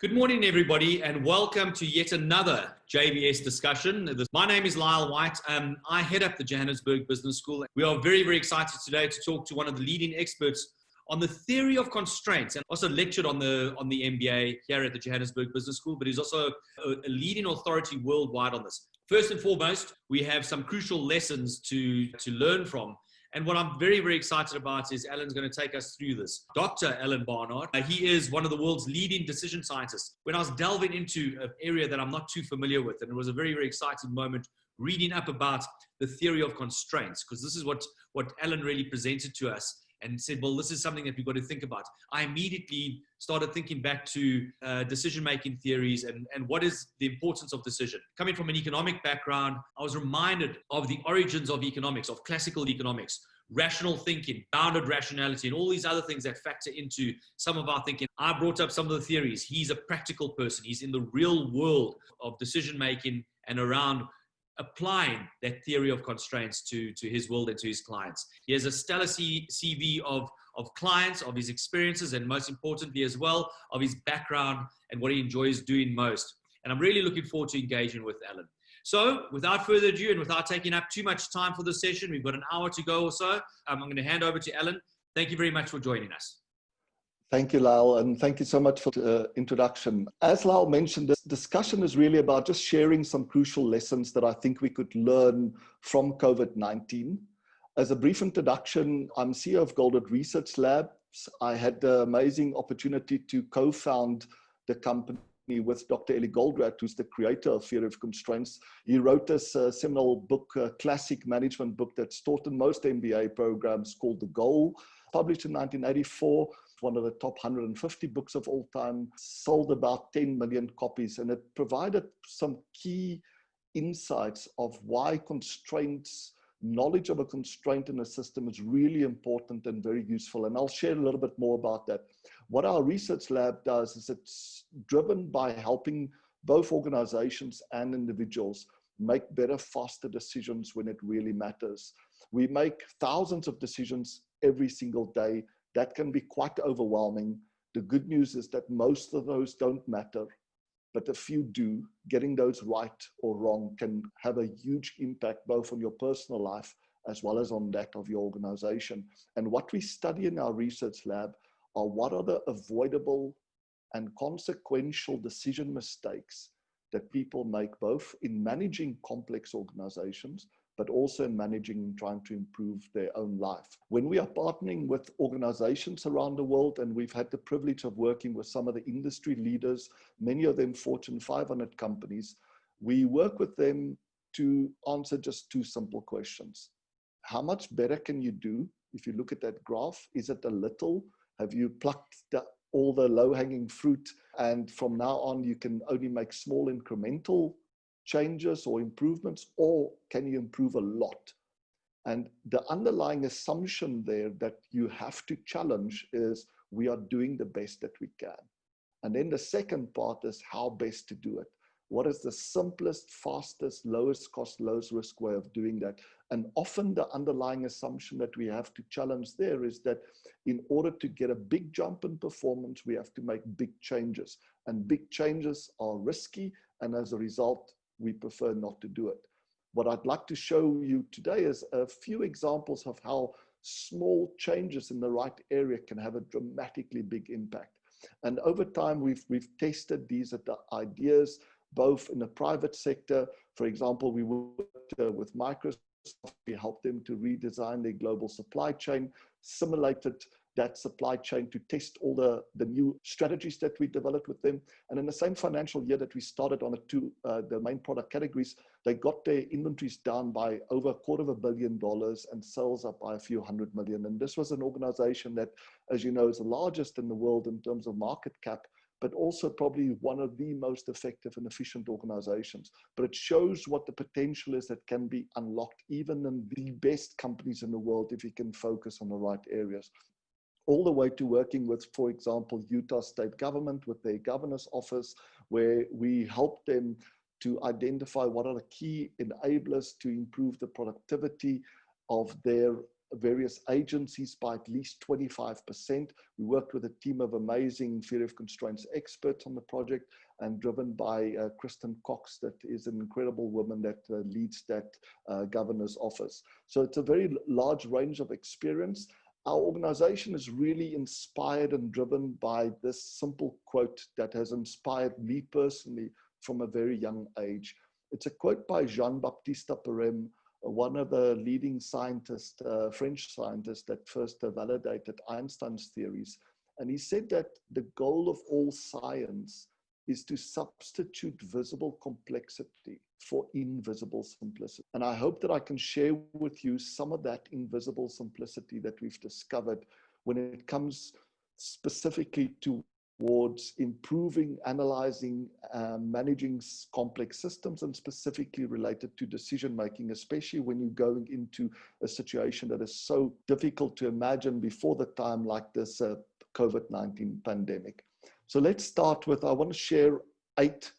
Good morning, everybody, and welcome to yet another JBS discussion. My name is Lyle White. I head up the Johannesburg Business School. We are very, very excited today to talk to one of the leading experts on the theory of constraints, and also lectured on the MBA here at the Johannesburg Business School, but he's also a leading authority worldwide on this. First and foremost, we have some crucial lessons to learn from. And what I'm very, very excited about is Alan's going to take us through this. Dr. DrAlanBarnard, he is one of the world's leading decision scientists. When I was delving into an area that I'm not too familiar with, and it was a very, very exciting moment reading up about the theory of constraints, because this is what Alan really presented to us and said, well, this is something that we've got to think about. I immediately started thinking back to decision-making theories and what is the importance of decision. Coming from an economic background, I was reminded of the origins of economics, of classical economics, rational thinking, bounded rationality, and all these other things that factor into some of our thinking. I brought up some of the theories. He's a practical person. He's in the real world of decision-making and around applying that theory of constraints to his world and to his clients. He has a stellar CV of clients, of his experiences, and most importantly as well, of his background and what he enjoys doing most. And I'm really looking forward to engaging with Alan. So without further ado, and without taking up too much time for this session, we've got an hour to go or so. I'm going to hand over to Alan. Thank you very much for joining us. Thank you, Lyle, and thank you so much for the introduction. As Lyle mentioned, this discussion is really about just sharing some crucial lessons that I think we could learn from COVID-19. As a brief introduction, I'm CEO of Goldratt Research Labs. I had the amazing opportunity to co-found the company with Dr. Goldratt, who's the creator of Theory of Constraints. He wrote this seminal book, a classic management book that's taught in most MBA programs called The Goal, published in 1984. One of the top 150 books of all time, sold about 10 million copies, and it provided some key insights of why constraints, knowledge of a constraint in a system is really important and very useful. And I'll share a little bit more about that. What our research lab does is it's driven by helping both organizations and individuals make better, faster decisions when it really matters. We make thousands of decisions every single day. That can be quite overwhelming. The good news is that most of those don't matter, but a few do. Getting those right or wrong can have a huge impact both on your personal life as well as on that of your organization. And what we study in our research lab are what are the avoidable and consequential decision mistakes that people make both in managing complex organizations, but also in managing and trying to improve their own life. When we are partnering with organizations around the world, and we've had the privilege of working with some of the industry leaders, many of them Fortune 500 companies, we work with them to answer just two simple questions. How much better can you do? If you look at that graph, is it a little? Have you plucked all the low-hanging fruit, and from now on you can only make small incremental changes or improvements, or can you improve a lot? And the underlying assumption there that you have to challenge is we are doing the best that we can. And then the second part is how best to do it. What is the simplest, fastest, lowest cost, lowest risk way of doing that? And often the underlying assumption that we have to challenge there is that in order to get a big jump in performance, we have to make big changes. And big changes are risky, and as a result, we prefer not to do it. What I'd like to show you today is a few examples of how small changes in the right area can have a dramatically big impact. And over time, we've tested these ideas, both in the private sector. For example, we worked with Microsoft. We helped them to redesign their global supply chain, simulated that supply chain to test all the new strategies that we developed with them. And in the same financial year that we started on the main product categories, they got their inventories down by over $250 million and sales up by a few $100 million. And this was an organization that, as you know, is the largest in the world in terms of market cap, but also probably one of the most effective and efficient organizations. But it shows what the potential is that can be unlocked even in the best companies in the world if you can focus on the right areas. All the way to working with, for example, Utah State Government with their governor's office, where we help them to identify what are the key enablers to improve the productivity of their various agencies by at least 25%. We worked with a team of amazing theory of constraints experts on the project, and driven by Kristen Cox, that is an incredible woman that leads that governor's office. So it's a very large range of experience. Our organization is really inspired and driven by this simple quote that has inspired me personally from a very young age. It's a quote by Jean-Baptiste Perrin, one of the leading scientists, French scientists that first validated Einstein's theories. And he said that the goal of all science is to substitute visible complexity for invisible simplicity. And I hope that I can share with you some of that invisible simplicity that we've discovered when it comes specifically towards improving, analyzing, managing complex systems, and specifically related to decision-making, especially when you're going into a situation that is so difficult to imagine before the time like this COVID-19 pandemic. So let's start with, I want to share 8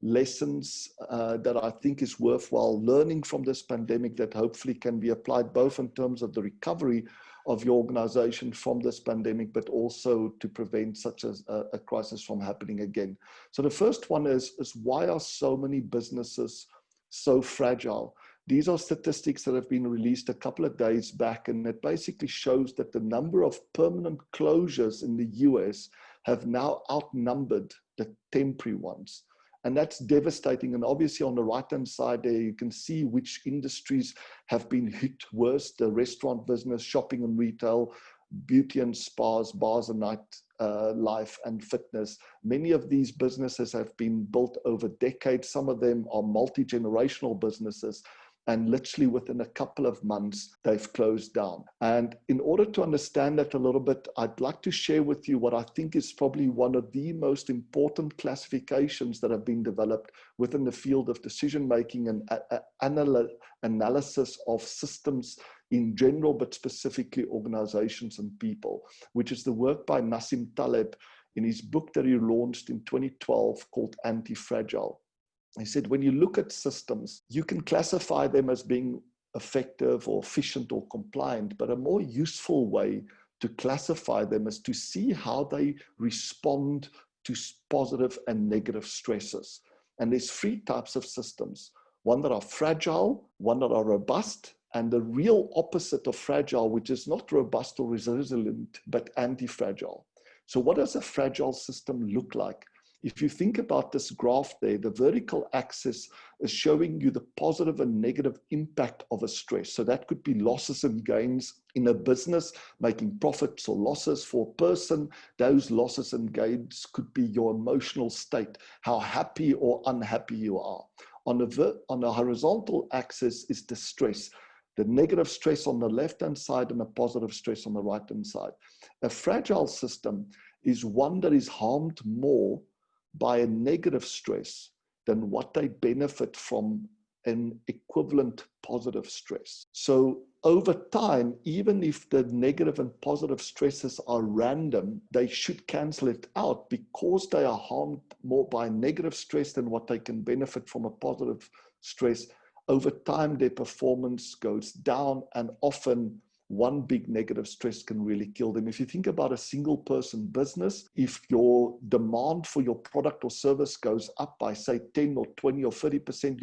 lessons that I think is worthwhile learning from this pandemic that hopefully can be applied both in terms of the recovery of your organization from this pandemic, but also to prevent such a crisis from happening again. So the first one is why are so many businesses so fragile? These are statistics that have been released a couple of days back, and it basically shows that the number of permanent closures in the US have now outnumbered the temporary ones. And that's devastating. And obviously on the right-hand side there, you can see which industries have been hit worse: the restaurant business, shopping and retail, beauty and spas, bars and night life, and fitness. Many of these businesses have been built over decades. Some of them are multi-generational businesses. And literally within a couple of months, they've closed down. And in order to understand that a little bit, I'd like to share with you what I think is probably one of the most important classifications that have been developed within the field of decision-making and analysis of systems in general, but specifically organizations and people, which is the work by Nassim Taleb in his book that he launched in 2012 called Antifragile. He said, when you look at systems, you can classify them as being effective or efficient or compliant, but a more useful way to classify them is to see how they respond to positive and negative stresses. And there's 3 types of systems: one that are fragile, one that are robust, and the real opposite of fragile, which is not robust or resilient, but anti-fragile. So what does a fragile system look like? If you think about this graph there, the vertical axis is showing you the positive and negative impact of a stress. So that could be losses and gains in a business, making profits or losses. For a person, those losses and gains could be your emotional state, how happy or unhappy you are. On the horizontal axis is the stress, the negative stress on the left-hand side and a positive stress on the right-hand side. A fragile system is one that is harmed more by a negative stress than what they benefit from an equivalent positive stress. So over time, even if the negative and positive stresses are random, they should cancel it out because they are harmed more by negative stress than what they can benefit from a positive stress. Over time, their performance goes down, and often one big negative stress can really kill them. If you think about a single person business, if your demand for your product or service goes up by say 10 or 20 or 30%,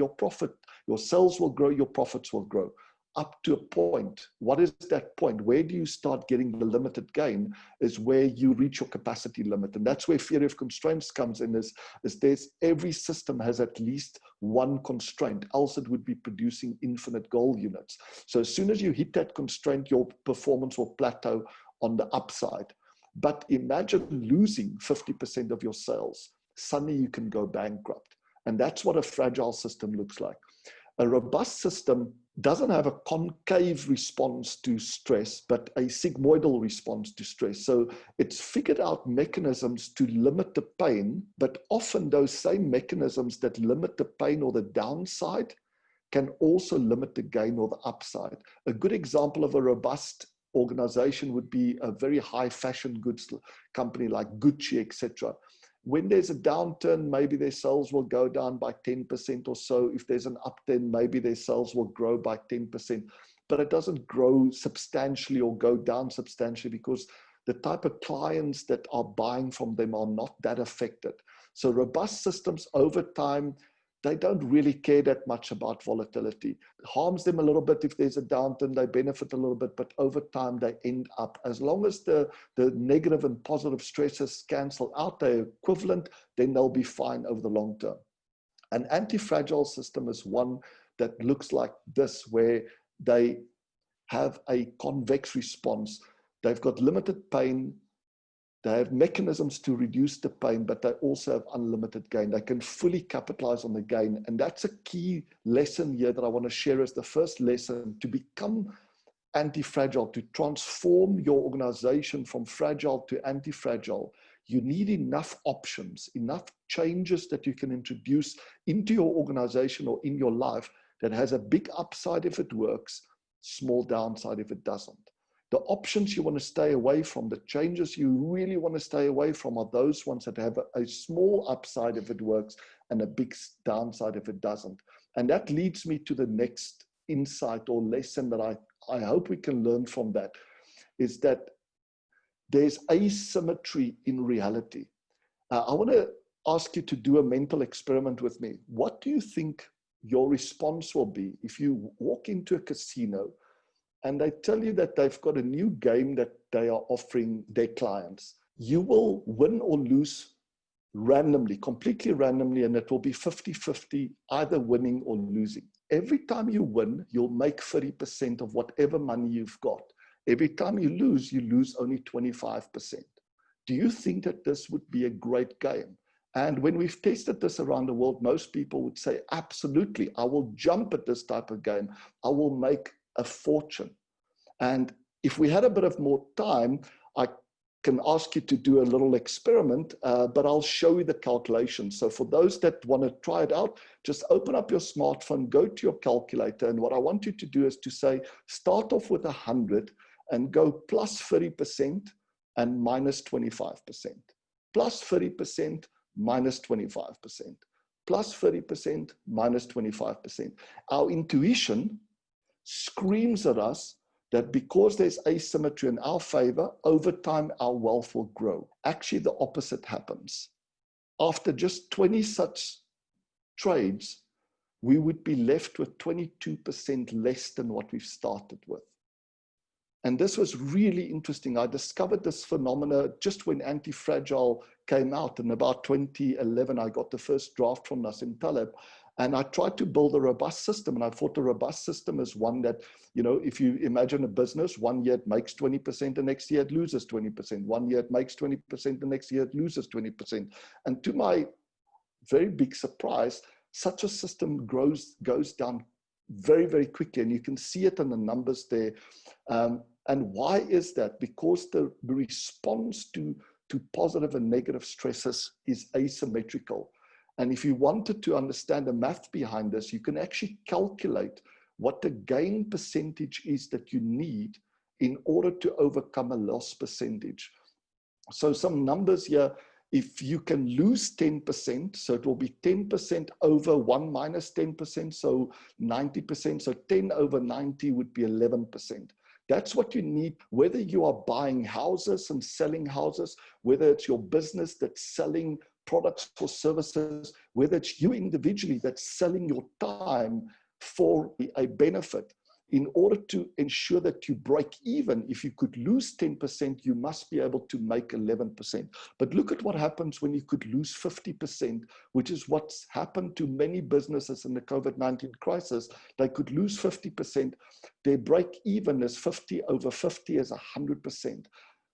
your sales will grow, your profits will grow up to a point. What is that point? Where do you start getting the limited gain is where you reach your capacity limit. And that's where theory of constraints comes in, is there's every system has at least one constraint, else it would be producing infinite goal units. So as soon as you hit that constraint, your performance will plateau on the upside. But imagine losing 50% of your sales. Suddenly you can go bankrupt. And that's what a fragile system looks like. A robust system doesn't have a concave response to stress, but a sigmoidal response to stress. So it's figured out mechanisms to limit the pain, but often those same mechanisms that limit the pain or the downside can also limit the gain or the upside. A good example of a robust organization would be a very high fashion goods company like Gucci, etc. When there's a downturn, maybe their sales will go down by 10% or so. If there's an upturn, maybe their sales will grow by 10%. but it doesn't grow substantially or go down substantially because the type of clients that are buying from them are not that affected. So robust systems over time, they don't really care that much about volatility. It harms them a little bit if there's a downturn, they benefit a little bit, but over time they end up, as long as the negative and positive stresses cancel out, they're equivalent, then they'll be fine over the long term. An anti-fragile system is one that looks like this, where they have a convex response. They've got limited pain. They have mechanisms to reduce the pain, but they also have unlimited gain. They can fully capitalize on the gain. And that's a key lesson here that I want to share as the first lesson. To become anti-fragile, to transform your organization from fragile to anti-fragile, you need enough options, enough changes that you can introduce into your organization or in your life that has a big upside if it works, small downside if it doesn't. The options you want to stay away from, the changes you really want to stay away from, are those ones that have a small upside if it works and a big downside if it doesn't. And that leads me to the next insight or lesson that I hope we can learn from that, is that there's asymmetry in reality. I want to ask you to do a mental experiment with me. What do you think your response will be if you walk into a casino and they tell you that they've got a new game that they are offering their clients? You will win or lose randomly, completely randomly, and it will be 50-50, either winning or losing. Every time you win, you'll make 30% of whatever money you've got. Every time you lose only 25%. Do you think that this would be a great game? And when we've tested this around the world, most people would say, absolutely, I will jump at this type of game. I will make a fortune. And if we had a bit of more time, I can ask you to do a little experiment, but I'll show you the calculation. So for those that want to try it out, just open up your smartphone, go to your calculator. And what I want you to do is to say, start off with 100 and go plus 30% and minus 25%. Plus 30%, minus 25%. Plus 30%, minus 25%. Our intuition screams at us that because there's asymmetry in our favor, over time our wealth will grow. Actually, the opposite happens. After just 20 such trades, we would be left with 22% less than what we've started with. And this was really interesting. I discovered this phenomena just when Antifragile came out. In about 2011, I got the first draft from Nassim Taleb. And I tried to build a robust system. And I thought a robust system is one that, you know, if you imagine a business, 1 year it makes 20%, the next year it loses 20%. 1 year it makes 20%, the next year it loses 20%. And to my very big surprise, such a system goes down very, very quickly. And you can see it in the numbers there. And why is that? Because the response to positive and negative stresses is asymmetrical. And if you wanted to understand the math behind this, you can actually calculate what the gain percentage is that you need in order to overcome a loss percentage. So some numbers here, if you can lose 10%, so it will be 10% over 1 minus 10%, so 90%. So 10 over 90 would be 11%. That's what you need, whether you are buying houses and selling houses, whether it's your business that's selling products or services, whether it's you individually that's selling your time for a benefit. In order to ensure that you break even, if you could lose 10%, you must be able to make 11%. But look at what happens when you could lose 50%, which is what's happened to many businesses in the COVID-19 crisis. They could lose 50%. Their break even is 50 over 50 is 100%.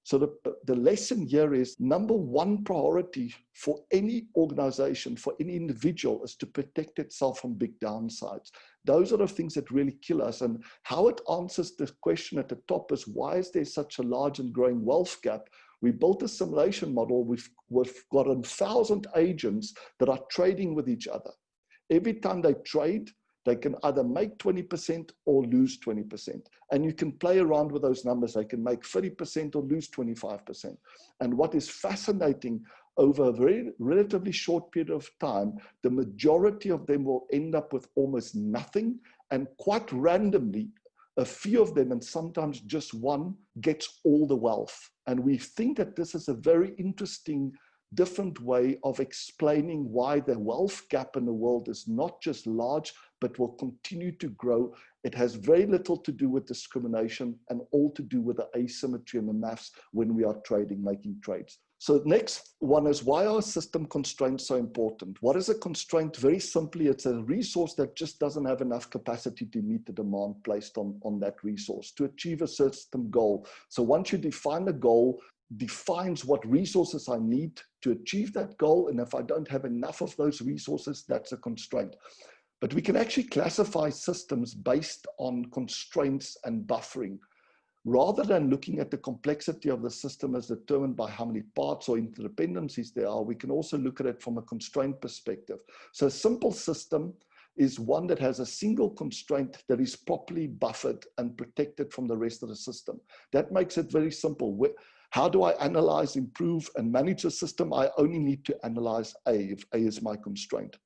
So the lesson here is, number one priority for any organization, for any individual, is to protect itself from big downsides. Those are the things that really kill us. And how it answers the question at the top is, why is there such a large and growing wealth gap? We built a simulation model. We've got 1,000 agents that are trading with each other. Every time they trade, they can either make 20% or lose 20%. And you can play around with those numbers. They can make 30% or lose 25%. And what is fascinating, over a very relatively short period of time, the majority of them will end up with almost nothing. And quite randomly, a few of them, and sometimes just one, gets all the wealth. And we think that this is a very interesting, different way of explaining why the wealth gap in the world is not just large, but will continue to grow. It has very little to do with discrimination and all to do with the asymmetry and the maths when we are trading, making trades. So next one is, why are system constraints so important? What is a constraint? Very simply, it's a resource that just doesn't have enough capacity to meet the demand placed on that resource to achieve a certain goal. So once you define the goal, defines what resources I need to achieve that goal. And if I don't have enough of those resources, that's a constraint. But we can actually classify systems based on constraints and buffering. Rather than looking at the complexity of the system as determined by how many parts or interdependencies there are, we can also look at it from a constraint perspective. So a simple system is one that has a single constraint that is properly buffered and protected from the rest of the system. That makes it very simple. How do I analyze, improve, and manage a system? I only need to analyze A, if A is my constraint.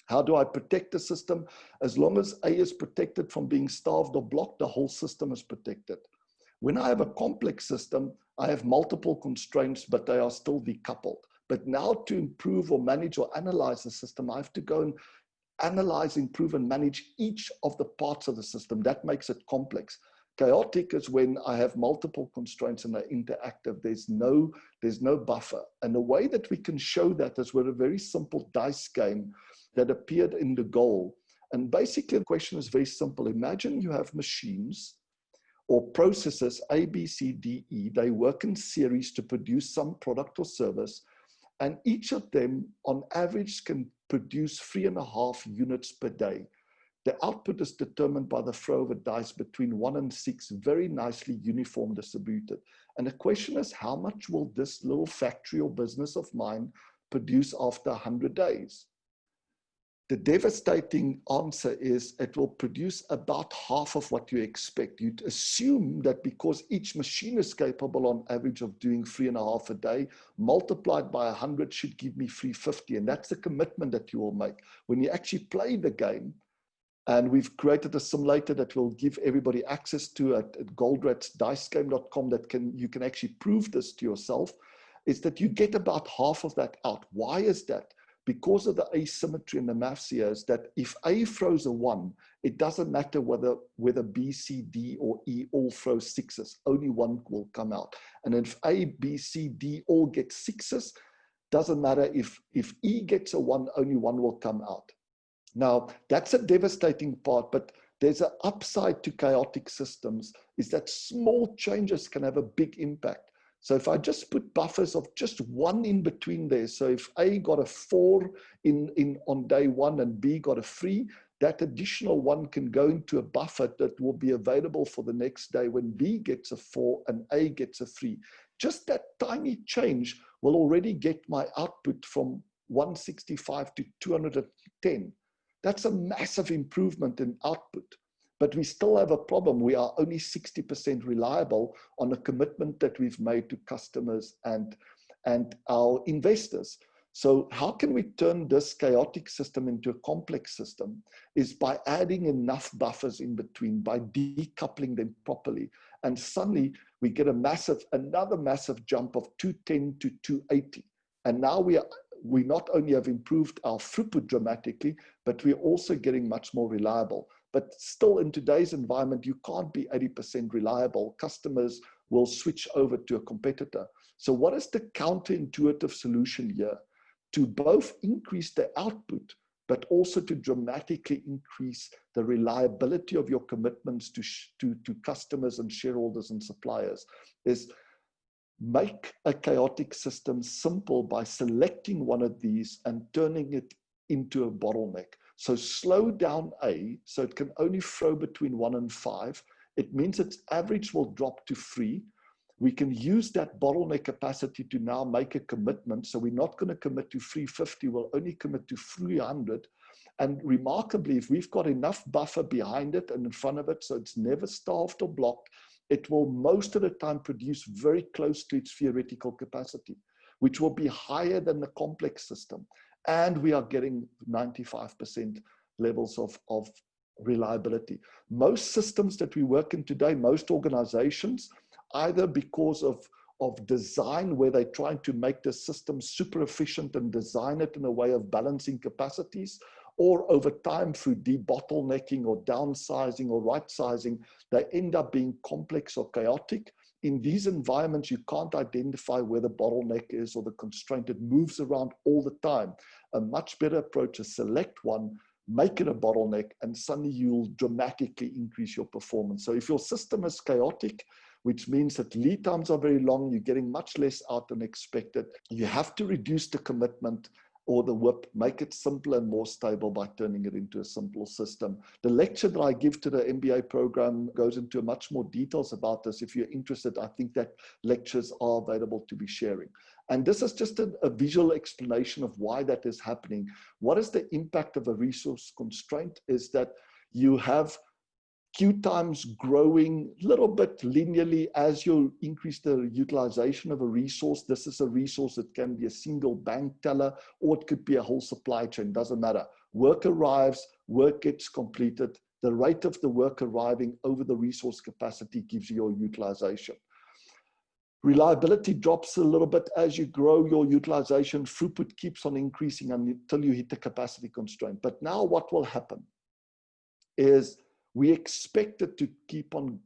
How do I protect the system? As long as A is protected from being starved or blocked, the whole system is protected. When I have a complex system, I have multiple constraints, but they are still decoupled. But now to improve or manage or analyze the system, I have to go and analyze, improve, and manage each of the parts of the system. That makes it complex. Chaotic is when I have multiple constraints and they're interactive. There's no buffer. And the way that we can show that is with a very simple dice game that appeared in the goal. And basically the question is very simple. Imagine you have machines or processes A, B, C, D, E. They work in series to produce some product or service. And each of them on average can produce 3.5 units per day. The output is determined by the throw of a dice between 1 and 6, very nicely uniform distributed. And the question is, how much will this little factory or business of mine produce after 100 days? The devastating answer is it will produce about half of what you expect. You'd assume that because each machine is capable on average of doing 3.5 a day, multiplied by 100 should give me 350. And that's the commitment that you will make. When you actually play the game, and we've created a simulator that will give everybody access to at goldrattdicegame.com that you can actually prove this to yourself, is that you get about half of that out. Why is that? Because of the asymmetry in the maths here is that if A throws a 1, it doesn't matter whether B, C, D, or E all throw 6s. Only one will come out. And if A, B, C, D all get 6s, doesn't matter if E gets a 1, only one will come out. Now, that's a devastating part, but there's an upside to chaotic systems, is that small changes can have a big impact. So if I just put buffers of just 1 in between there, so if A got a 4 on day 1 and B got a 3, that additional 1 can go into a buffer that will be available for the next day when B gets a 4 and A gets a 3. Just that tiny change will already get my output from 165 to 210. That's a massive improvement in output. But we still have a problem. We are only 60% reliable on a commitment that we've made to customers and our investors. So how can we turn this chaotic system into a complex system? Is by adding enough buffers in between, by decoupling them properly. And suddenly we get another massive jump of 210 to 280. And now we not only have improved our throughput dramatically, but we're also getting much more reliable. But still in today's environment, you can't be 80% reliable. Customers will switch over to a competitor. So what is the counterintuitive solution here? To both increase the output, but also to dramatically increase the reliability of your commitments to customers and shareholders and suppliers, is make a chaotic system simple by selecting one of these and turning it into a bottleneck. So slow down A, so it can only throw between 1 and 5. It means its average will drop to 3. We can use that bottleneck capacity to now make a commitment. So we're not going to commit to 350, we'll only commit to 300. And remarkably, if we've got enough buffer behind it and in front of it, so it's never starved or blocked, it will most of the time produce very close to its theoretical capacity, which will be higher than the complex system. And we are getting 95% levels of reliability. Most systems that we work in today, most organizations, either because of design, where they're trying to make the system super efficient and design it in a way of balancing capacities, or over time through debottlenecking or downsizing or right sizing, they end up being complex or chaotic. In these environments, you can't identify where the bottleneck is or the constraint. It moves around all the time. A much better approach is select one, make it a bottleneck, and suddenly you'll dramatically increase your performance. So if your system is chaotic, which means that lead times are very long, you're getting much less out than expected, you have to reduce the commitment or the WIP, make it simpler and more stable by turning it into a simple system. The lecture that I give to the MBA program goes into much more details about this. If you're interested, I think that lectures are available to be sharing. And this is just a visual explanation of why that is happening. What is the impact of a resource constraint is that you have queue times growing a little bit linearly as you increase the utilization of a resource. This is a resource that can be a single bank teller, or it could be a whole supply chain, doesn't matter. Work arrives, work gets completed. The rate of the work arriving over the resource capacity gives you your utilization. Reliability drops a little bit as you grow your utilization. Throughput keeps on increasing until you hit the capacity constraint. But now what will happen is we expect it to keep on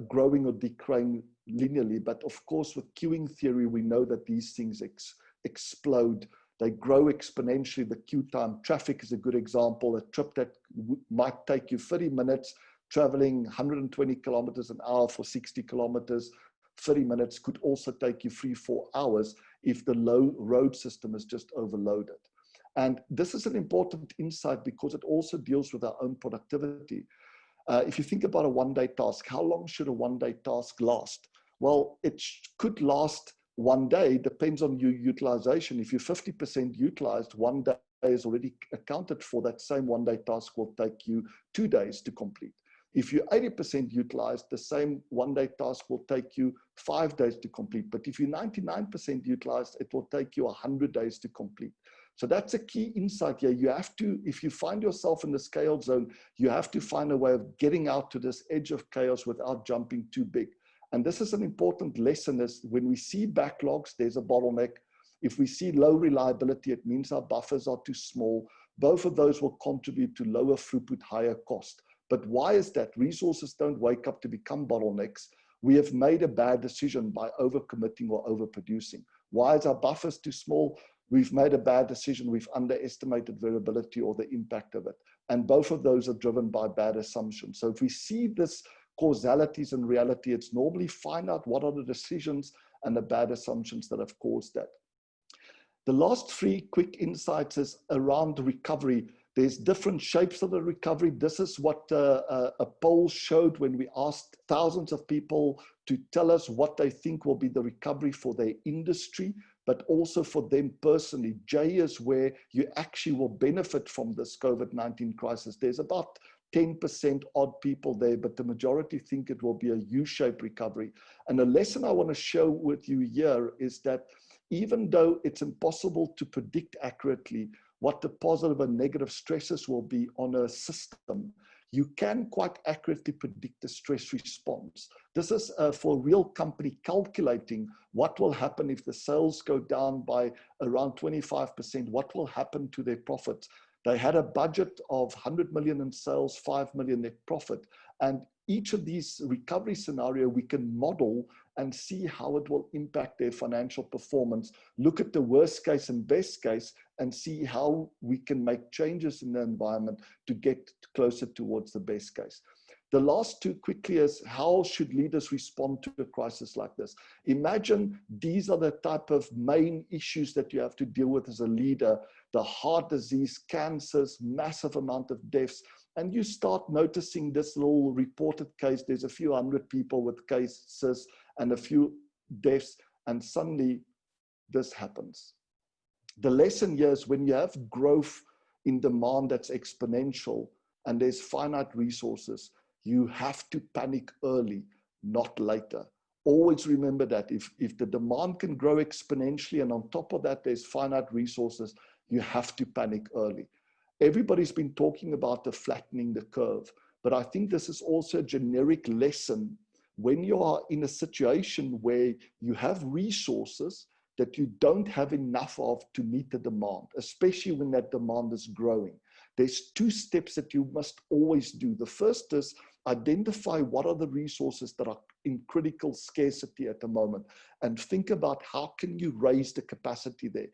growing or decaying linearly. But of course, with queuing theory, we know that these things explode. They grow exponentially. The queue time, traffic is a good example. A trip that might take you 30 minutes, traveling 120 kilometers an hour for 60 kilometers, 30 minutes could also take you 3-4 hours if the road system is just overloaded. And this is an important insight because it also deals with our own productivity. If you think about a one-day task, how long should a one-day task last? Well, it could last one day, depends on your utilization. If you're 50% utilized, one day is already accounted for. That same one-day task will take you 2 days to complete. If you're 80% utilized, the same one-day task will take you 5 days to complete. But if you're 99% utilized, it will take you 100 days to complete. So that's a key insight here. You have to, if you find yourself in the scale zone, you have to find a way of getting out to this edge of chaos without jumping too big. And this is an important lesson, is when we see backlogs, there's a bottleneck. If we see low reliability, it means our buffers are too small. Both of those will contribute to lower throughput, higher cost. But why is that? Resources don't wake up to become bottlenecks. We have made a bad decision by overcommitting or overproducing. Why is our buffers too small? We've made a bad decision. We've underestimated variability or the impact of it. And both of those are driven by bad assumptions. So if we see this causalities in reality, it's normally find out what are the decisions and the bad assumptions that have caused that. The last 3 quick insights is around recovery. There's different shapes of the recovery. This is what a poll showed when we asked thousands of people to tell us what they think will be the recovery for their industry, but also for them personally. J is where you actually will benefit from this COVID-19 crisis. There's about 10% odd people there, but the majority think it will be a U-shaped recovery. And the lesson I want to show with you here is that even though it's impossible to predict accurately what the positive and negative stresses will be on a system, you can quite accurately predict the stress response. This is for a real company calculating what will happen if the sales go down by around 25%, what will happen to their profits. They had a budget of 100 million in sales, 5 million net profit. And each of these recovery scenario we can model and see how it will impact their financial performance. Look at the worst case and best case and see how we can make changes in the environment to get closer towards the best case. The last 2 quickly is how should leaders respond to a crisis like this? Imagine these are the type of main issues that you have to deal with as a leader: the heart disease, cancers, massive amount of deaths. And you start noticing this little reported case, there's a few hundred people with cases and a few deaths, and suddenly this happens. The lesson here is when you have growth in demand that's exponential and there's finite resources, you have to panic early, not later. Always remember that if the demand can grow exponentially and on top of that there's finite resources, you have to panic early. everybody's been talking about the flattening the curve, but I think this is also a generic lesson when you are in a situation where you have resources that you don't have enough of to meet the demand, especially when that demand is growing. There's two steps that you must always do. The first is identify what are the resources that are in critical scarcity at the moment, and think about how can you raise the capacity there.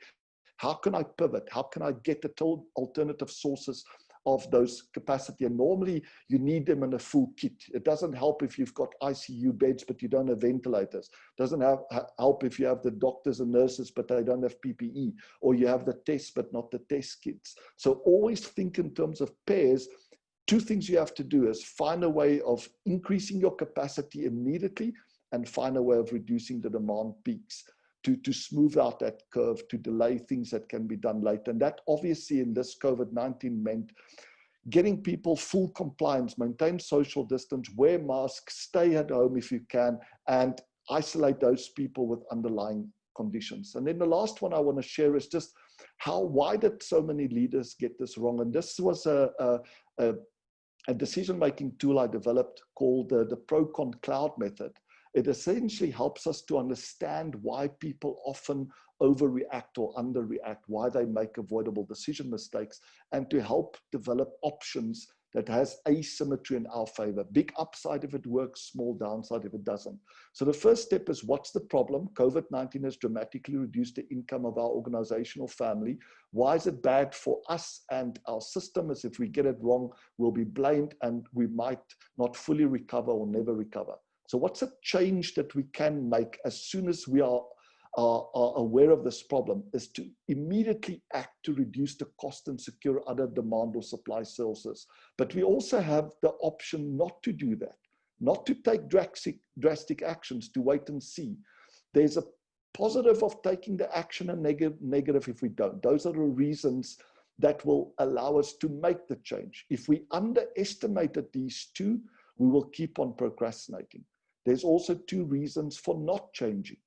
How can I pivot? How can I get the alternative sources of those capacity? And normally you need them in a full kit. It doesn't help if you've got ICU beds, but you don't have ventilators. It doesn't help if you have the doctors and nurses, but they don't have PPE, or you have the tests, but not the test kits. So always think in terms of pairs. Two things you have to do is find a way of increasing your capacity immediately and find a way of reducing the demand peaks to smooth out that curve, to delay things that can be done later. And that obviously in this COVID-19 meant getting people full compliance, maintain social distance, wear masks, stay at home if you can, and isolate those people with underlying conditions. And then the last one I want to share is just why did so many leaders get this wrong? And this was a decision-making tool I developed called the Pro-Con Cloud method. It essentially helps us to understand why people often overreact or underreact, why they make avoidable decision mistakes, and to help develop options that has asymmetry in our favor. Big upside if it works, small downside if it doesn't. So the first step is, what's the problem? COVID-19 has dramatically reduced the income of our organizational family. Why is it bad for us and our system? As if we get it wrong, we'll be blamed and we might not fully recover or never recover. So what's a change that we can make as soon as we are aware of this problem is to immediately act to reduce the cost and secure other demand or supply sources. But we also have the option not to do that, not to take drastic actions, to wait and see. There's a positive of taking the action and negative if we don't. Those are the reasons that will allow us to make the change. If we underestimated these two, we will keep on procrastinating. There's also two reasons for not changing.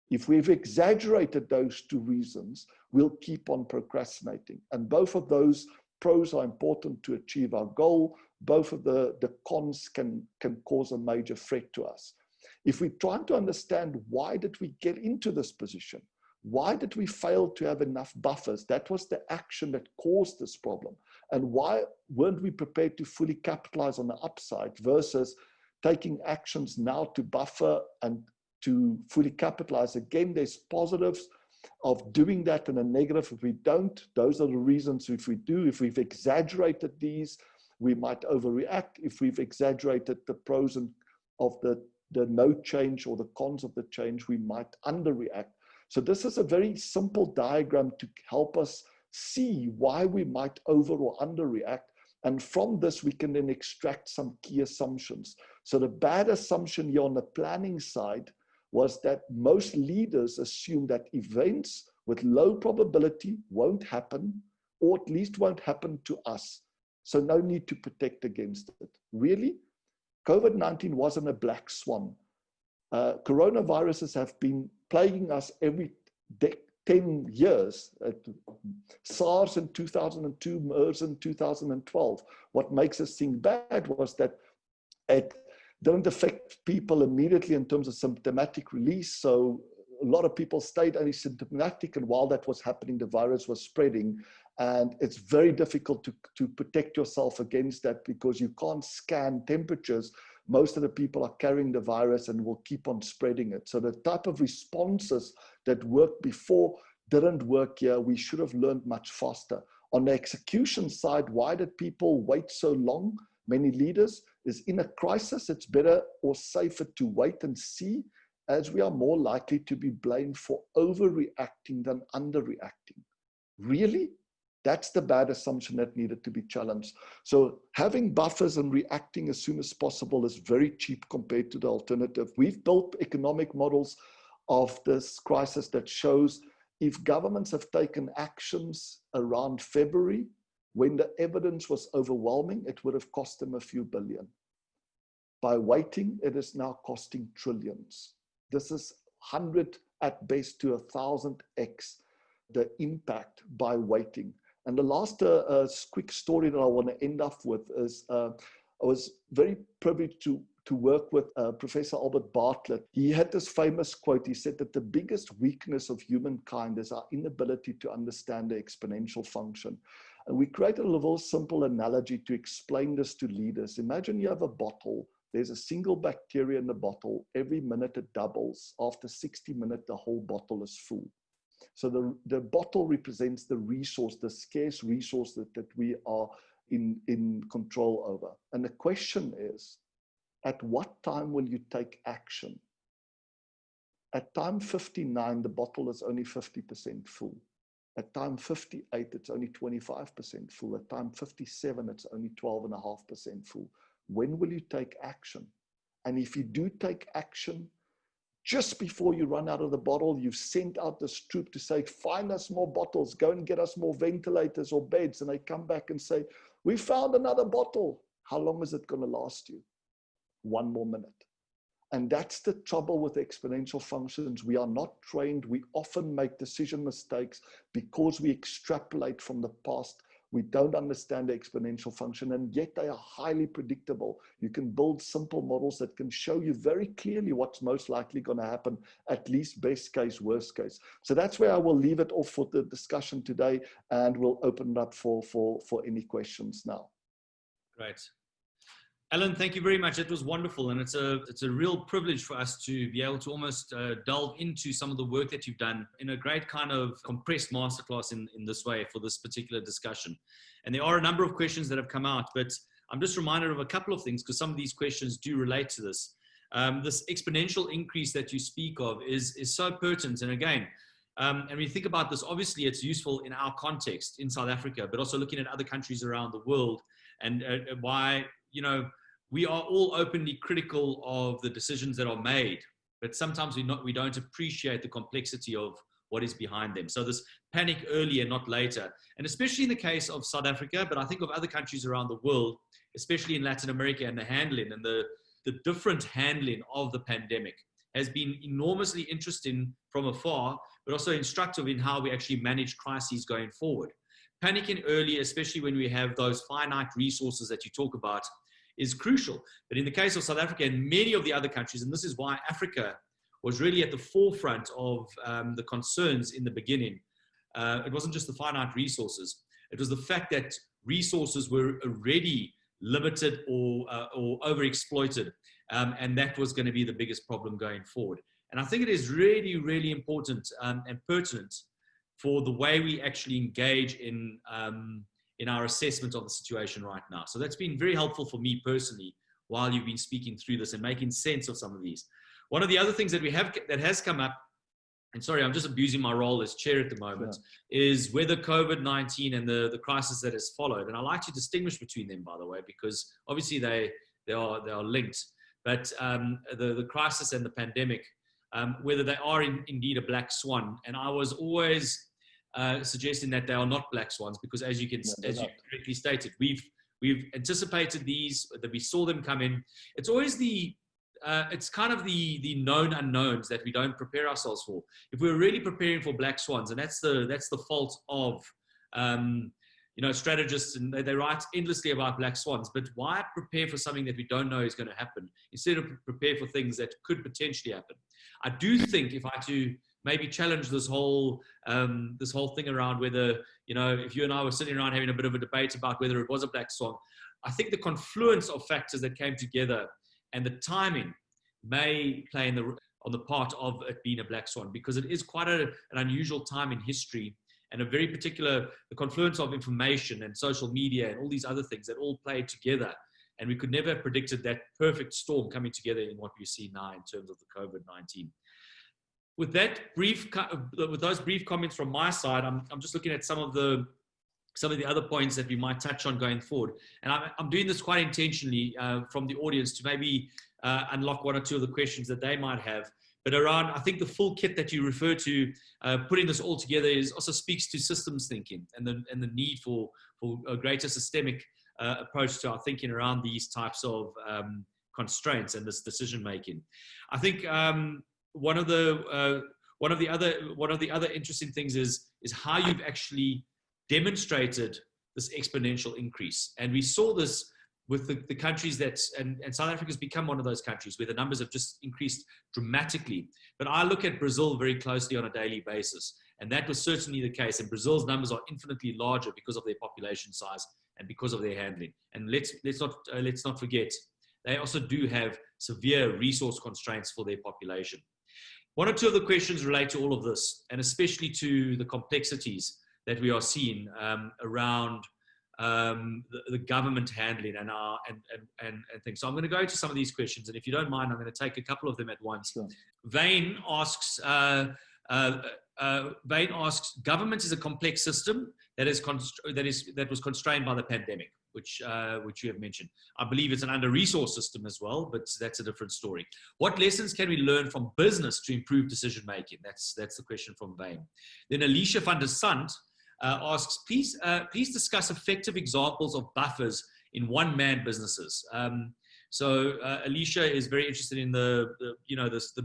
If we've exaggerated those two reasons, we'll keep on procrastinating. And both of those pros are important to achieve our goal. Both of the cons can cause a major threat to us. If we're trying to understand why did we get into this position, why did we fail to have enough buffers? That was the action that caused this problem. And why weren't we prepared to fully capitalize on the upside versus taking actions now to buffer and to fully capitalize? Again, there's positives of doing that and a negative if we don't. Those are the reasons if we do. If we've exaggerated these, we might overreact. If we've exaggerated the pros of the no change or the cons of the change, we might underreact. So this is a very simple diagram to help us see why we might over or underreact. And from this, we can then extract some key assumptions. So the bad assumption here on the planning side was that most leaders assume that events with low probability won't happen, or at least won't happen to us. So no need to protect against it. Really? COVID-19 wasn't a black swan. Coronaviruses have been plaguing us every 10 years. SARS in 2002, MERS in 2012. What makes us think bad was that it didn't affect people immediately in terms of symptomatic release. So a lot of people stayed asymptomatic, and while that was happening, the virus was spreading. And it's very difficult to protect yourself against that because you can't scan temperatures. Most of the people are carrying the virus and will keep on spreading it. So the type of responses that worked before didn't work here. We should have learned much faster. On the execution side, why did people wait so long? Many leaders is in a crisis, it's better or safer to wait and see, as we are more likely to be blamed for overreacting than underreacting. Really? That's the bad assumption that needed to be challenged. So having buffers and reacting as soon as possible is very cheap compared to the alternative. We've built economic models of this crisis that shows if governments have taken actions around February, when the evidence was overwhelming, it would have cost them a few billion. By waiting, it is now costing trillions. This is 100 at best to 1,000x the impact by waiting. And the last quick story that I want to end up with is I was very privileged to work with Professor Albert Bartlett. He had this famous quote. He said that the biggest weakness of humankind is our inability to understand the exponential function. And we created a little simple analogy to explain this to leaders. Imagine you have a bottle. There's a single bacteria in the bottle. Every minute it doubles. After 60 minutes, the whole bottle is full. So the bottle represents the resource, the scarce resource that we are in control over. And the question is, at what time will you take action? At time 59, the bottle is only 50% full. At time 58, it's only 25% full. At time 57, it's only 12.5% full. When will you take action? And if you do take action, just before you run out of the bottle, you've sent out this troop to say, find us more bottles, go and get us more ventilators or beds. And they come back and say, we found another bottle. How long is it going to last you? 1 more minute. And that's the trouble with exponential functions. We are not trained. We often make decision mistakes because we extrapolate from the past. We don't understand the exponential function, and yet they are highly predictable. You can build simple models that can show you very clearly what's most likely going to happen, at least best case, worst case. So that's where I will leave it off for the discussion today, and we'll open it up for any questions now. Great. Alan, thank you very much. It was wonderful, and it's a real privilege for us to be able to almost delve into some of the work that you've done in a great kind of compressed masterclass in this way for this particular discussion. And there are a number of questions that have come out, but I'm just reminded of a couple of things because some of these questions do relate to this. This exponential increase that you speak of is so pertinent. And again, and when you think about this, obviously it's useful in our context in South Africa, but also looking at other countries around the world and why, you know, we are all openly critical of the decisions that are made, but sometimes we don't appreciate the complexity of what is behind them. So this panic earlier, not later. And especially in the case of South Africa, but I think of other countries around the world, especially in Latin America, and the handling and the different handling of the pandemic has been enormously interesting from afar, but also instructive in how we actually manage crises going forward. Panicking early, especially when we have those finite resources that you talk about, is crucial. But in the case of South Africa and many of the other countries, and this is why Africa was really at the forefront of the concerns in the beginning, it wasn't just the finite resources. It was the fact that resources were already limited or overexploited, and that was going to be the biggest problem going forward. And I think it is really, really important and pertinent for the way we actually engage in our assessment of the situation right now. So that's been very helpful for me personally while you've been speaking through this and making sense of some of these. One of the other things that we have that has come up, and sorry, I'm just abusing my role as chair at the moment, is whether COVID-19 and the crisis that has followed. And I like to distinguish between them, by the way, because obviously they are linked. But the crisis and the pandemic, whether they are indeed a black swan. And I was always suggesting that they are not black swans, because as you correctly stated, we've anticipated these, that we saw them come in. It's always it's kind of the known unknowns that we don't prepare ourselves for. If we're really preparing for black swans, and that's the fault of strategists, and they write endlessly about black swans, but why prepare for something that we don't know is going to happen instead of prepare for things that could potentially happen? I do think if I had to maybe challenge this whole thing around whether, if you and I were sitting around having a bit of a debate about whether it was a black swan, I think the confluence of factors that came together and the timing may play on the part of it being a black swan, because it is quite an unusual time in history, and the confluence of information and social media and all these other things that all played together. And we could never have predicted that perfect storm coming together in what we see now in terms of the COVID-19. With those brief comments from my side, I'm just looking at some of the other points that we might touch on going forward. And I'm doing this quite intentionally from the audience to maybe unlock one or two of the questions that they might have. But around, I think the full kit that you refer to, putting this all together also speaks to systems thinking and the need for a greater systemic approach to our thinking around these types of constraints and this decision making. I think one of the other interesting things is how you've actually demonstrated this exponential increase. And we saw this with the countries that, and South Africa has become one of those countries where the numbers have just increased dramatically. But I look at Brazil very closely on a daily basis, and that was certainly the case. And Brazil's numbers are infinitely larger because of their population size and because of their handling. And let's not forget, they also do have severe resource constraints for their population. One or two of the questions relate to all of this, and especially to the complexities that we are seeing around the government handling and things. So I'm going to go into some of these questions, and if you don't mind, I'm going to take a couple of them at once. Sure. Vane asks, government is a complex system that was constrained by the pandemic, which you have mentioned. I believe it's an under-resourced system as well, but that's a different story. What lessons can we learn from business to improve decision making? That's the question from Vane. Then Alicia van der Sant asks, please discuss effective examples of buffers in one-man businesses. So Alicia is very interested in the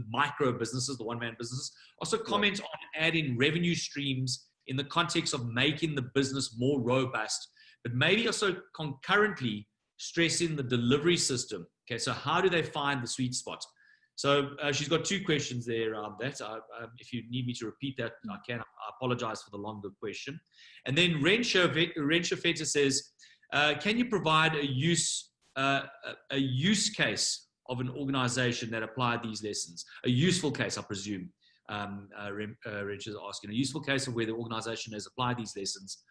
micro businesses, the one-man businesses. Also comment on adding revenue streams in the context of making the business more robust, but maybe also concurrently stressing the delivery system. Okay, so how do they find the sweet spot? So she's got two questions there around that. If you need me to repeat that, I can. I apologize for the longer question. And then Rensha Feta says, can you provide a use case of an organization that applied these lessons? A useful case, I presume. Rensha is asking, a useful case of where the organization has applied these lessons,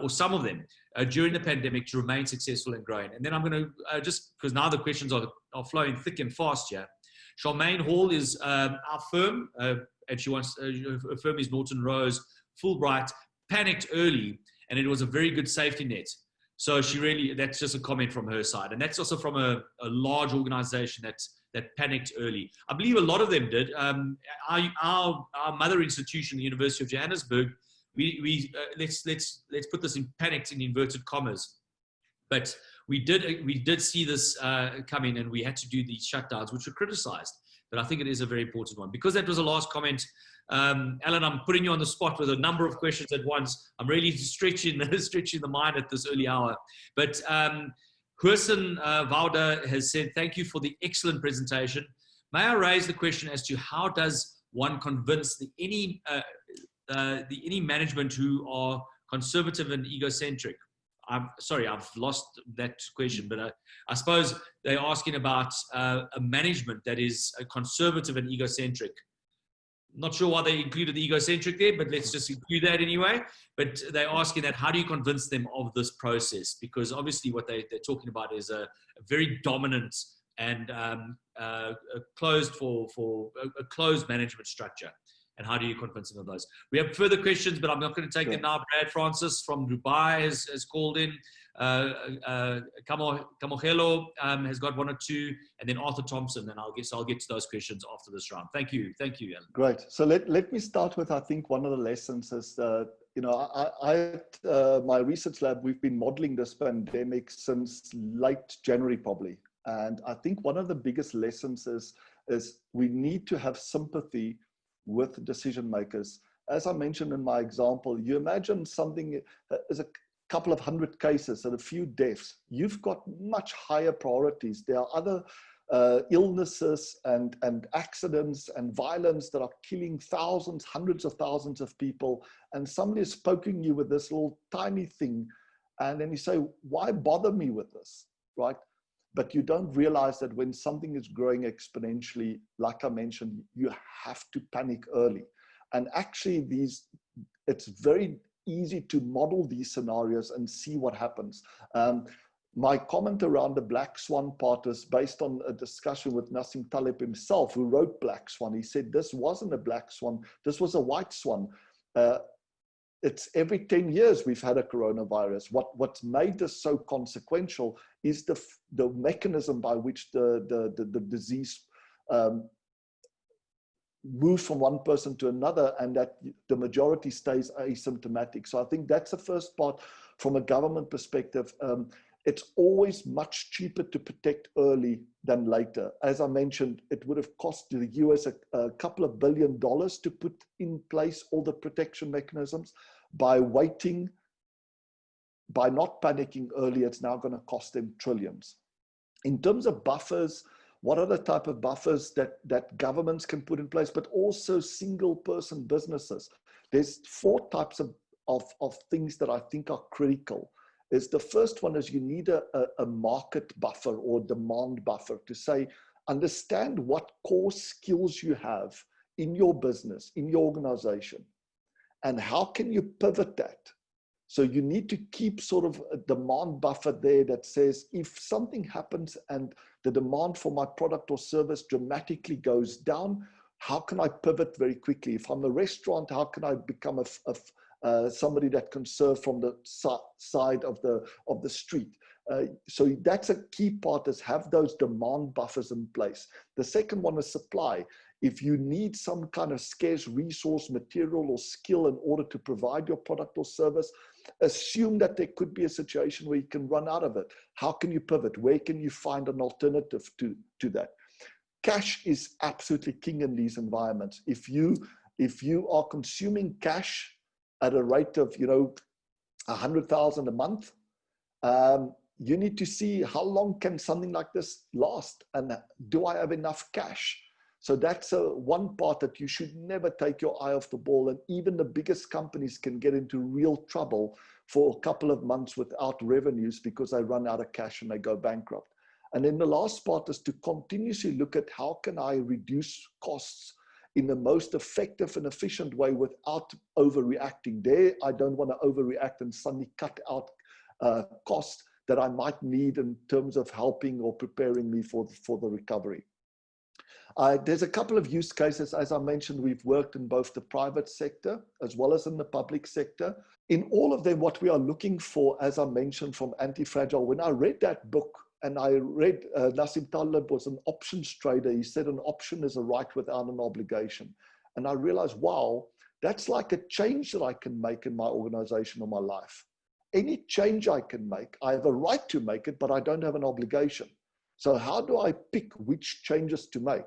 or some of them, during the pandemic to remain successful and growing. And then I'm going to, just because now the questions are flowing thick and fast here. Charmaine Hall is our firm, and she wants, her firm is Norton Rose Fulbright, panicked early, and it was a very good safety net. So she really, that's just a comment from her side. And that's also from a large organization that panicked early. I believe a lot of them did. Our mother institution, the University of Johannesburg, let's put this in panicked in inverted commas. But we did see this coming, and we had to do these shutdowns, which were criticized. But I think it is a very important one. Because that was a last comment, Alan, I'm putting you on the spot with a number of questions at once. I'm really stretching the mind at this early hour. But Huersen Wouda has said, thank you for the excellent presentation. May I raise the question as to how does one convince any management who are conservative and egocentric? I'm sorry, I've lost that question, but I suppose they're asking about a management that is conservative and egocentric. Not sure why they included the egocentric there, but let's just include that anyway. But they're asking that, how do you convince them of this process? Because obviously what they're talking about is a very dominant and a closed management structure. And how do you convince them of those? We have further questions, but I'm not going to take them now. Brad Francis from Dubai has called in. Kamogelo has got one or two, and then Arthur Thompson, and I'll get to those questions after this round. Thank you, Alan. Great. So let me start with, I think one of the lessons is my research lab, we've been modeling this pandemic since late January probably, and I think one of the biggest lessons is we need to have sympathy with decision makers. As I mentioned in my example, you imagine something as a couple of 100 cases and a few deaths. You've got much higher priorities. There are other illnesses and accidents and violence that are killing thousands, hundreds of thousands of people. And somebody is poking you with this little tiny thing. And then you say, why bother me with this, right? But you don't realize that when something is growing exponentially, like I mentioned, you have to panic early. And actually it's very easy to model these scenarios and see what happens. My comment around the black swan part is based on a discussion with Nassim Taleb himself, who wrote Black Swan. He said, this wasn't a black swan, this was a white swan. It's every 10 years we've had a coronavirus. What's made this so consequential is the mechanism by which the disease moves from one person to another, and that the majority stays asymptomatic. So I think that's the first part from a government perspective. It's always much cheaper to protect early than later. As I mentioned, it would have cost the US a couple of $1 billion to put in place all the protection mechanisms. By waiting, by not panicking early, it's now going to cost them trillions. In terms of buffers, what are the type of buffers that governments can put in place, but also single person businesses? There's 4 types of things that I think are critical. Is the first one is you need a market buffer or demand buffer to say, understand what core skills you have in your business, in your organization, and how can you pivot that? So you need to keep sort of a demand buffer there that says, if something happens and the demand for my product or service dramatically goes down, how can I pivot very quickly? If I'm a restaurant, how can I become somebody that can serve from the side of the street? So that's a key part, is have those demand buffers in place. The second one is supply. If you need some kind of scarce resource, material, or skill in order to provide your product or service, assume that there could be a situation where you can run out of it. How can you pivot? Where can you find an alternative to that? Cash is absolutely king in these environments. If you are consuming cash at a rate of 100,000 a month, you need to see how long can something like this last, and do I have enough cash? So that's one part that you should never take your eye off the ball. And even the biggest companies can get into real trouble for a couple of months without revenues because they run out of cash and they go bankrupt. And then the last part is to continuously look at how can I reduce costs in the most effective and efficient way without overreacting. There, I don't want to overreact and suddenly cut out costs that I might need in terms of helping or preparing me for the recovery. There's a couple of use cases. As I mentioned, we've worked in both the private sector as well as in the public sector. In all of them, what we are looking for, as I mentioned from Antifragile, when I read that book, and I read Nassim Taleb was an options trader. He said an option is a right without an obligation. And I realized, wow, that's like a change that I can make in my organization or my life. Any change I can make, I have a right to make it, but I don't have an obligation. So how do I pick which changes to make?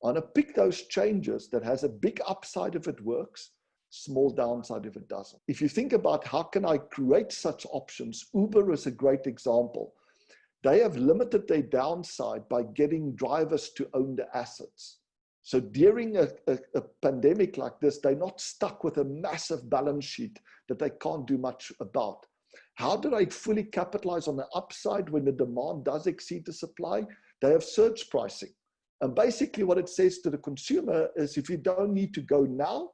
I want to pick those changes that has a big upside if it works, small downside if it doesn't. If you think about how can I create such options, Uber is a great example. They have limited their downside by getting drivers to own the assets. So during a pandemic like this, they're not stuck with a massive balance sheet that they can't do much about. How do they fully capitalize on the upside when the demand does exceed the supply? They have surge pricing. And basically what it says to the consumer is, if you don't need to go now,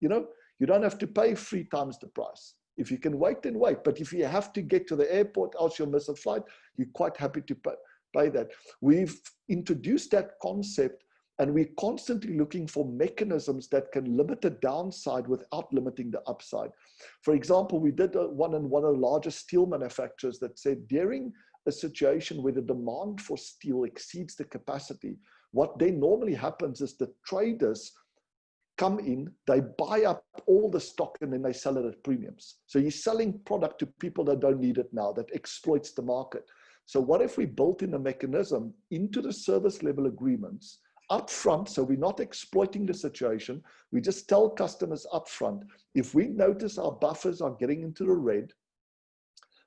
you don't have to pay 3 times the price. If you can wait, then wait. But if you have to get to the airport, else you'll miss a flight, you're quite happy to pay that. We've introduced that concept, and we're constantly looking for mechanisms that can limit the downside without limiting the upside. For example, we did one of the largest steel manufacturers that said during a situation where the demand for steel exceeds the capacity, what then normally happens is the traders come in, they buy up all the stock, and then they sell it at premiums. So you're selling product to people that don't need it now, that exploits the market. So what if we built in a mechanism into the service level agreements upfront, so we're not exploiting the situation, we just tell customers upfront, if we notice our buffers are getting into the red,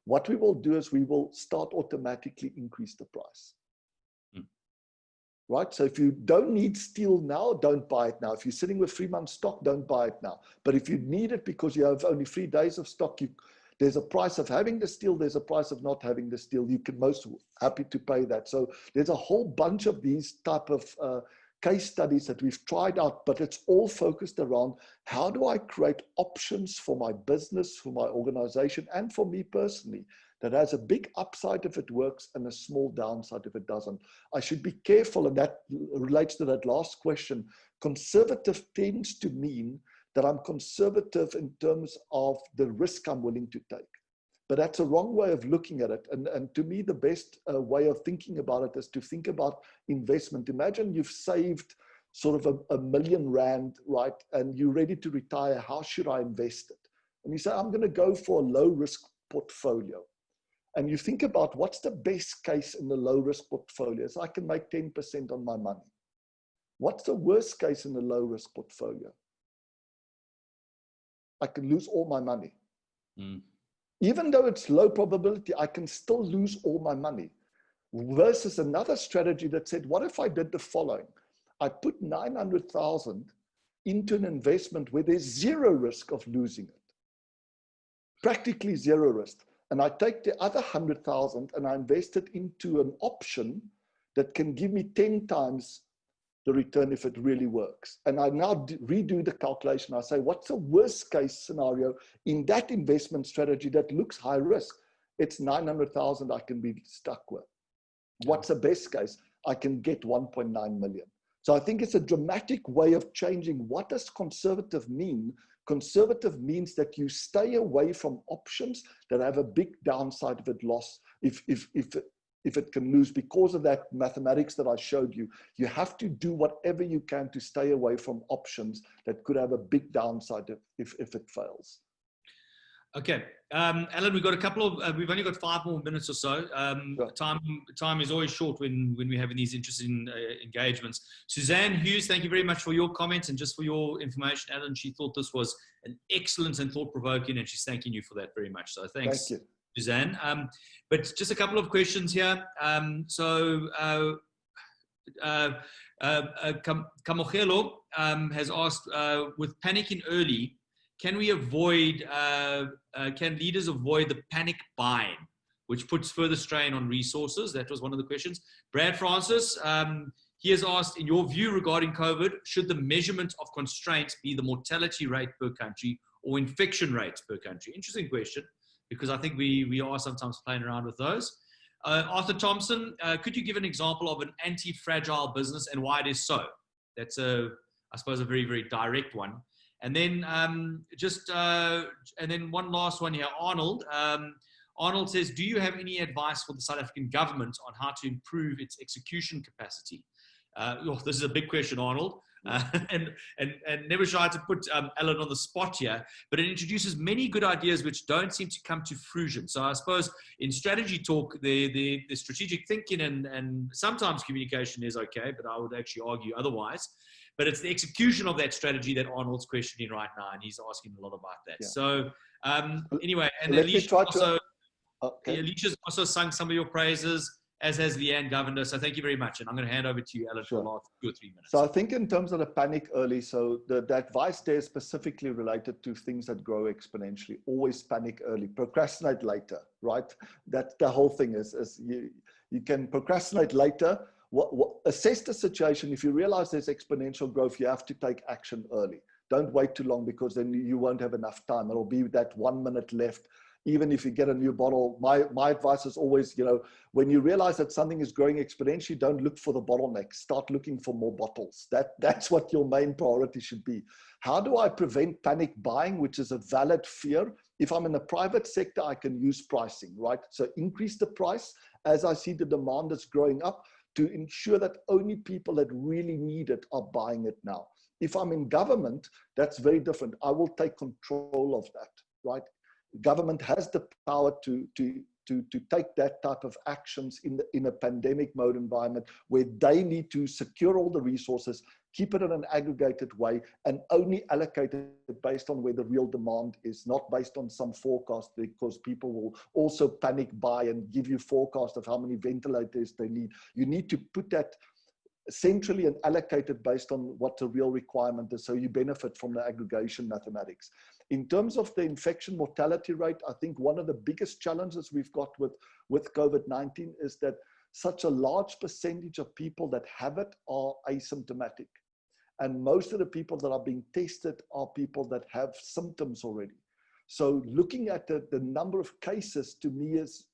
what we will do is we will start automatically increase the price. Right? So if you don't need steel now, don't buy it now. If you're sitting with 3 months stock, don't buy it now. But if you need it because you have only 3 days of stock, there's a price of having the steel, there's a price of not having the steel. You can most happy to pay that. So there's a whole bunch of these type of case studies that we've tried out, but it's all focused around how do I create options for my business, for my organization, and for me personally, that has a big upside if it works and a small downside if it doesn't. I should be careful, and that relates to that last question. Conservative tends to mean that I'm conservative in terms of the risk I'm willing to take. But that's a wrong way of looking at it. And to me, the best way of thinking about it is to think about investment. Imagine you've saved sort of a million rand, right? And you're ready to retire. How should I invest it? And you say, I'm going to go for a low risk portfolio. And you think about what's the best case in the low risk portfolio. So I can make 10% on my money. What's the worst case in the low risk portfolio? I can lose all my money. Even though it's low probability, I can still lose all my money. Versus another strategy that said, what if I did the following? I put 900,000 into an investment where there's zero risk of losing it. Practically zero risk. And I take the other 100,000 and I invest it into an option that can give me 10 times the return if it really works. And I now redo the calculation. I say, what's the worst case scenario in that investment strategy that looks high risk? It's 900,000 I can be stuck with. What's the best case? I can get 1.9 million. So I think it's a dramatic way of changing. What does conservative mean? Conservative means that you stay away from options that have a big downside if it lost, if it can lose because of that mathematics that I showed you. You have to do whatever you can to stay away from options that could have a big downside if it fails. Okay, Alan, we've got a couple of, we've only got 5 more minutes or so. Sure. Time is always short when we're having these interesting engagements. Suzanne Hughes, thank you very much for your comments and just for your information, Alan. She thought this was an excellent and thought-provoking, and she's thanking you for that very much. So thanks, thank you, Suzanne. But just a couple of questions here. Kamogelo has asked, with panicking early, can leaders avoid the panic buying, which puts further strain on resources? That was one of the questions. Brad Francis, he has asked, in your view regarding COVID, should the measurement of constraints be the mortality rate per country or infection rates per country? Interesting question, because I think we are sometimes playing around with those. Arthur Thompson, could you give an example of an anti-fragile business and why it is so? That's I suppose, a very, very direct one. And then and then one last one here, Arnold. Arnold says, do you have any advice for the South African government on how to improve its execution capacity? This is a big question, Arnold. And never shy to put Alan on the spot here, but it introduces many good ideas which don't seem to come to fruition. So I suppose in strategy talk, the strategic thinking and sometimes communication is okay, but I would actually argue otherwise. But it's the execution of that strategy that Arnold's questioning right now, and he's asking a lot about that. Yeah. So anyway, and Alicia's also sung some of your praises, as has Leanne Governor. So thank you very much. And I'm going to hand over to you, Alan, for the last 2 or 3 minutes. So I think in terms of the panic early, so the advice there is specifically related to things that grow exponentially. Always panic early, procrastinate later, right? That the whole thing is you can procrastinate later. Assess the situation. If you realize there's exponential growth, you have to take action early. Don't wait too long, because then you won't have enough time. It'll be that 1 minute left. Even if you get a new bottle, my advice is always, when you realize that something is growing exponentially, don't look for the bottleneck. Start looking for more bottles. That's what your main priority should be. How do I prevent panic buying, which is a valid fear? If I'm in the private sector, I can use pricing, right? So increase the price as I see the demand is growing up, to ensure that only people that really need it are buying it now. If I'm in government, that's very different. I will take control of that, right? Government has the power to take that type of actions in a pandemic mode environment, where they need to secure all the resources, keep it in an aggregated way, and only allocate it based on where the real demand is, not based on some forecast, because people will also panic buy and give you forecast of how many ventilators they need. You need to put that centrally and allocate it based on what the real requirement is, so you benefit from the aggregation mathematics. In terms of the infection mortality rate, I think one of the biggest challenges we've got with COVID-19 is that such a large percentage of people that have it are asymptomatic. And most of the people that are being tested are people that have symptoms already. So looking at the number of cases, to me, is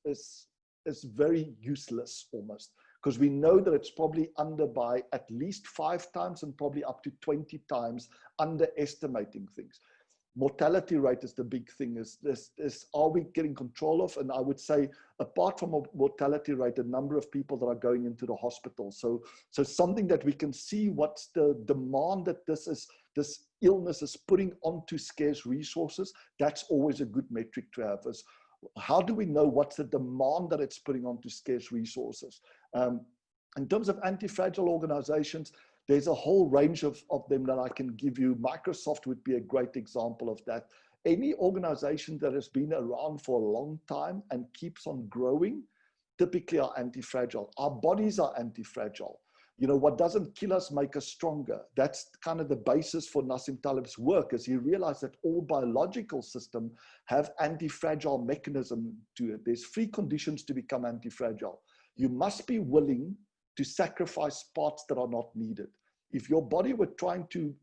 very useless almost, because we know that it's probably under by at least 5 times and probably up to 20 times underestimating things. Mortality rate is the big thing. Are we getting control of? And I would say, apart from a mortality rate, the number of people that are going into the hospital. So something that we can see what's the demand that this illness is putting onto scarce resources. That's always a good metric to have. Is how do we know what's the demand that it's putting onto scarce resources? In terms of anti-fragile organizations, there's a whole range of them that I can give you. Microsoft would be a great example of that. any organization that has been around for a long time and keeps on growing typically are anti-fragile. Our bodies are anti-fragile. You know, what doesn't kill us make us stronger. That's kind of the basis for Nassim Taleb's work, is he realized that all biological systems have anti-fragile mechanism to it. There's 3 conditions to become anti-fragile. You must be willing to sacrifice parts that are not needed. If your body were trying to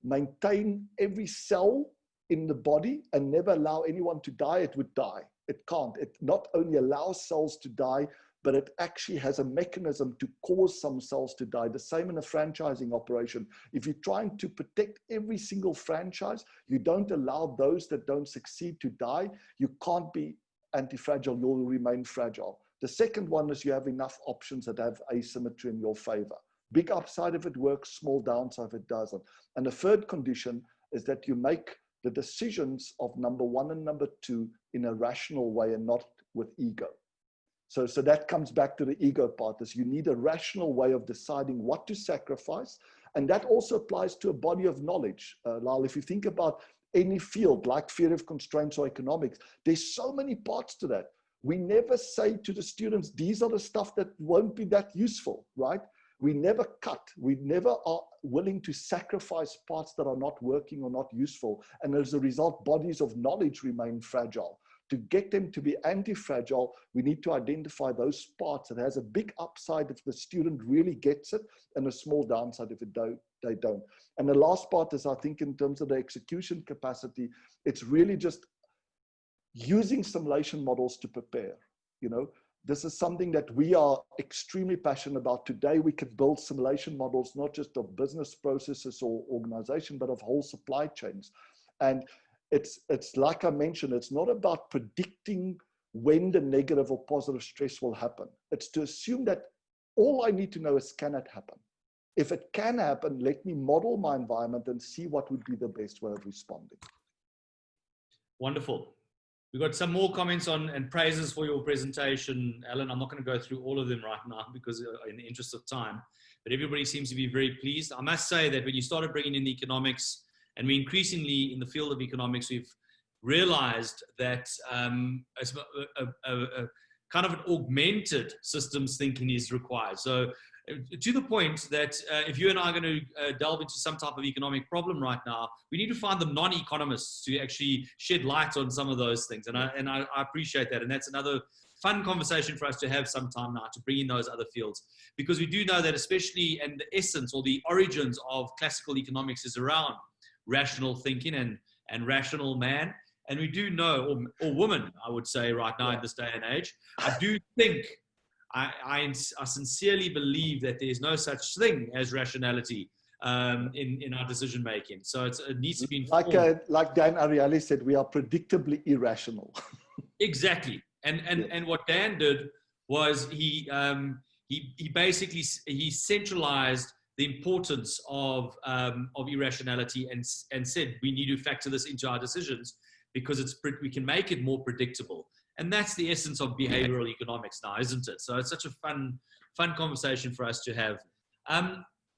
maintain every cell in the body and never allow anyone to die, it would die. It can't. It not only allows cells to die, but it actually has a mechanism to cause some cells to die. The same in a franchising operation. If you're trying to protect every single franchise, you don't allow those that don't succeed to die, you can't be anti-fragile, you'll remain fragile. The second one is you have enough options that have asymmetry in your favor. Big upside if it works, small downside if it doesn't. And the third condition is that you make the decisions of number 1 and number 2 in a rational way and not with ego. So that comes back to the ego part, is you need a rational way of deciding what to sacrifice. And that also applies to a body of knowledge. Lyle, if you think about any field like theory of constraints or economics, there's so many parts to that. We never say to the students, these are the stuff that won't be that useful, right? We never cut. We never are willing to sacrifice parts that are not working or not useful. And as a result, bodies of knowledge remain fragile. To get them to be anti-fragile, we need to identify those parts that has a big upside if the student really gets it and a small downside if they don't. And the last part is, I think, in terms of the execution capacity, it's really just using simulation models to prepare. You know, this is something that we are extremely passionate about. Today, we can build simulation models, not just of business processes or organization, but of whole supply chains. And it's like I mentioned, it's not about predicting when the negative or positive stress will happen. It's to assume that all I need to know is, can it happen? If it can happen, let me model my environment and see what would be the best way of responding. Wonderful. We've got some more comments on and praises for your presentation, Alan. I'm not going to go through all of them right now because in the interest of time, but everybody seems to be very pleased. I must say that when you started bringing in the economics, and we increasingly in the field of economics, we've realized that a kind of an augmented systems thinking is required. So to the point that if you and I are going to delve into some type of economic problem right now, we need to find the non-economists to actually shed light on some of those things. And I appreciate that. And that's another fun conversation for us to have sometime now, to bring in those other fields. Because we do know that especially, and the essence or the origins of classical economics is around rational thinking and rational man. And we do know, or woman, I would say right now in this day and age, I do think, I sincerely believe that there is no such thing as rationality in our decision making. So it needs to be informed. Like Dan Ariely said, we are predictably irrational. Exactly. And what Dan did was he basically centralized the importance of irrationality and said we need to factor this into our decisions because we can make it more predictable. And that's the essence of behavioral economics now, isn't it? So it's such a fun conversation for us to have.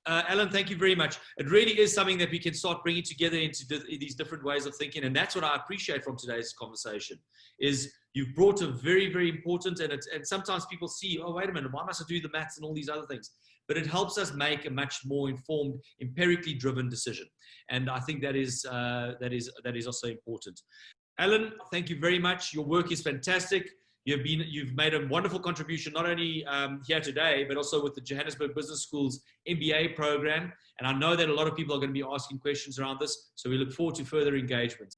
Alan, thank you very much. It really is something that we can start bringing together into these different ways of thinking. And that's what I appreciate from today's conversation, is you've brought a very, very important, and sometimes people see, oh, wait a minute, why must I do the maths and all these other things? But it helps us make a much more informed, empirically driven decision. And I think that is also important. Alan, thank you very much. Your work is fantastic. You've made a wonderful contribution, not only here today, but also with the Johannesburg Business School's MBA program. And I know that a lot of people are going to be asking questions around this. So we look forward to further engagement.